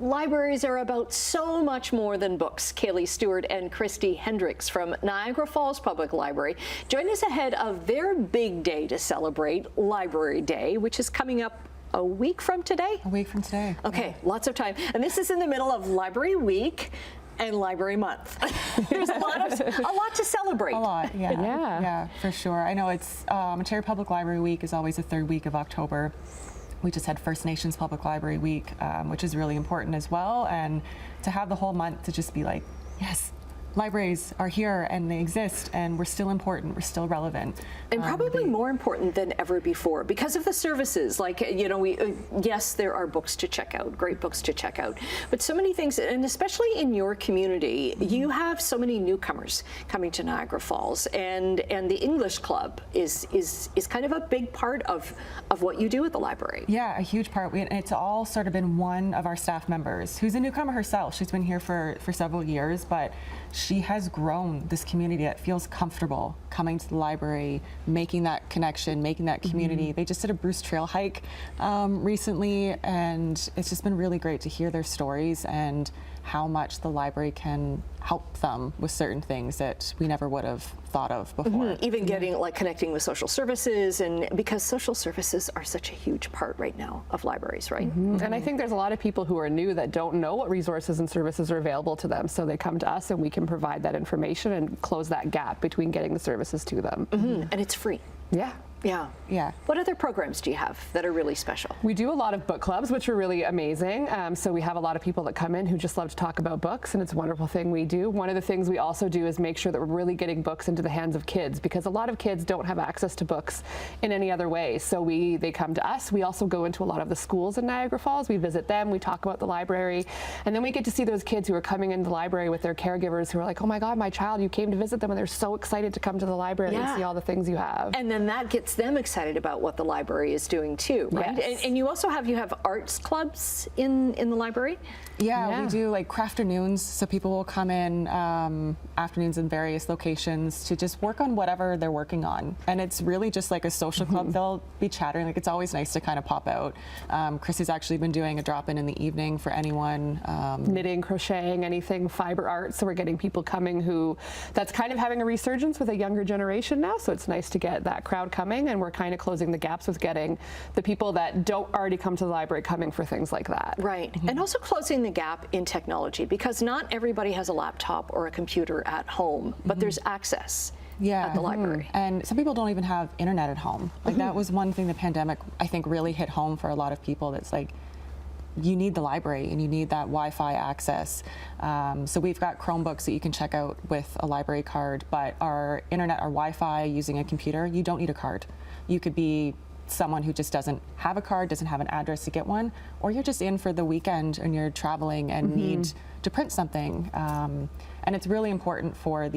Libraries are about so much more than books. Kaley, Stewart, and Kristi Hendriks from Niagara Falls Public Library join us ahead of their big day to celebrate Library Day, which is coming up a week from today? A week from today. Okay, yeah. Lots of time. And this is in the middle of Library Week and Library Month. There's a lot to celebrate. A lot, yeah. Yeah, for sure. I know it's Ontario Public Library Week is always the third week of October. We just had First Nations Public Library Week, which is really important as well. And to have the whole month to just be like, yes, libraries are here and they exist and we're still important, we're still relevant. And probably more important than ever before because of the services. Like, you know, yes, there are books to check out, great books to check out, but so many things, and especially in your community, you have so many newcomers coming to Niagara Falls, and the English Club is kind of a big part of what you do at the library. Yeah, a huge part. It's all sort of been one of our staff members who's a newcomer herself. She's been here for several years, but she has grown this community that feels comfortable coming to the library, making that connection, making that community. They just did a Bruce Trail hike recently, and it's just been really great to hear their stories and how much the library can help them with certain things that we never would have thought of before. Even getting, like, connecting with social services, and because social services are such a huge part right now of libraries, right? And I think there's a lot of people who are new that don't know what resources and services are available to them, so they come to us and we can provide that information and close that gap between getting the services to them. And it's free. Yeah. Yeah. What other programs do you have that are really special? We do a lot of book clubs, which are really amazing. So we have a lot of people that come in who just love to talk about books, and it's a wonderful thing we do. One of the things we also do is make sure that we're really getting books into the hands of kids, because a lot of kids don't have access to books in any other way. So they come to us. We also go into a lot of the schools in Niagara Falls. We visit them. We talk about the library. And then we get to see those kids who are coming into the library with their caregivers who are like, oh my God, my child, you came to visit them, and they're so excited to come to the library and see all the things you have. And then that gets them excited about what the library is doing too, right? Yes. And you also have arts clubs in the library? Yeah, we do like crafternoons, so people will come in afternoons in various locations to just work on whatever they're working on. And it's really just like a social club. They'll be chattering. Like, it's always nice to kind of pop out. Kristi's actually been doing a drop-in in the evening for anyone. Knitting, crocheting, anything fiber art. So we're getting people coming that's kind of having a resurgence with a younger generation now. So it's nice to get that crowd coming, and we're kind of closing the gaps with getting the people that don't already come to the library coming for things like that. Right. And also closing the gap in technology, because not everybody has a laptop or a computer at home, but there's access at the library. And some people don't even have internet at home. Like, that was one thing the pandemic, I think, really hit home for a lot of people. That's like, you need the library and you need that Wi-Fi access. So we've got Chromebooks that you can check out with a library card, but our internet, our Wi-Fi using a computer, you don't need a card. You could be someone who just doesn't have a card, doesn't have an address to get one, or you're just in for the weekend and you're traveling and need to print something. And it's really important for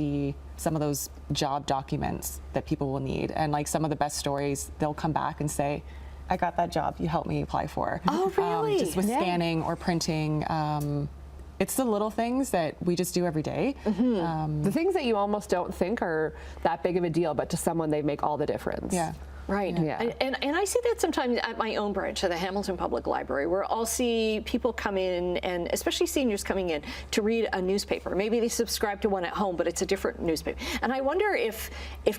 some of those job documents that people will need. And like some of the best stories, they'll come back and say, I got that job you helped me apply for. Oh, really? Just with scanning or printing. It's the little things that we just do every day. The things that you almost don't think are that big of a deal, but to someone they make all the difference. Yeah. Right. Yeah. And I see that sometimes at my own branch, at the Hamilton Public Library, where I'll see people come in, and especially seniors coming in to read a newspaper. Maybe they subscribe to one at home, but it's a different newspaper. And I wonder if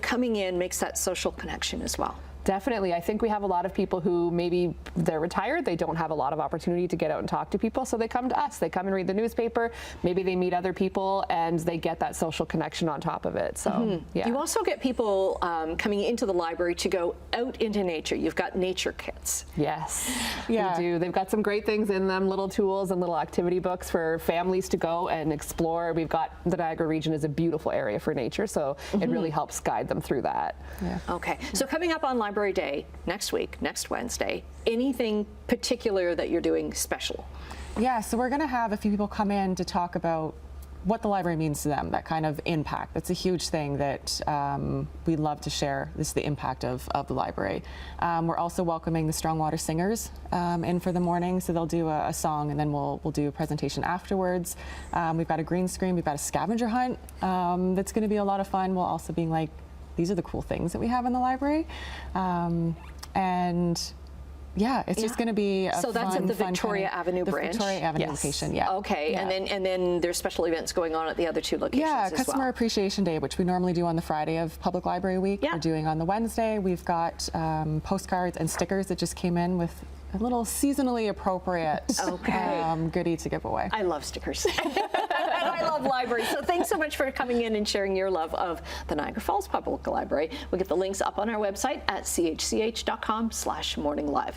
coming in makes that social connection as well. Definitely. I think we have a lot of people who maybe they're retired, they don't have a lot of opportunity to get out and talk to people, so they come to us. They come and read the newspaper, maybe they meet other people, and they get that social connection on top of it. So, yeah. You also get people coming into the library to go out into nature. You've got nature kits. Yes, we do. They've got some great things in them, little tools and little activity books for families to go and explore. We've got the Niagara region is a beautiful area for nature, so it really helps guide them through that. Yeah. Okay, so coming up on Library Day next week, next Wednesday, anything particular that you're doing special? Yeah, so we're going to have a few people come in to talk about what the library means to them, that kind of impact. That's a huge thing that we love to share, is the impact of the library. We're also welcoming the Strongwater Singers in for the morning, so they'll do a song, and then we'll do a presentation afterwards. We've got a green screen, we've got a scavenger hunt that's going to be a lot of fun, while also being like, these are the cool things that we have in the library. And Yeah, it's just going to be a So that's fun, at the fun Victoria kind of, Avenue the branch? Victoria Avenue Yes. location, yeah. Okay, Yeah. and then there's special events going on at the other two locations Yeah, as Customer well. Appreciation Day, which we normally do on the Friday of Public Library Week. Yeah. We're doing on the Wednesday. We've got postcards and stickers that just came in with a little seasonally appropriate goodie to give away. I love stickers. And I love libraries. So thanks so much for coming in and sharing your love of the Niagara Falls Public Library. We'll get the links up on our website at chch.com/morninglive.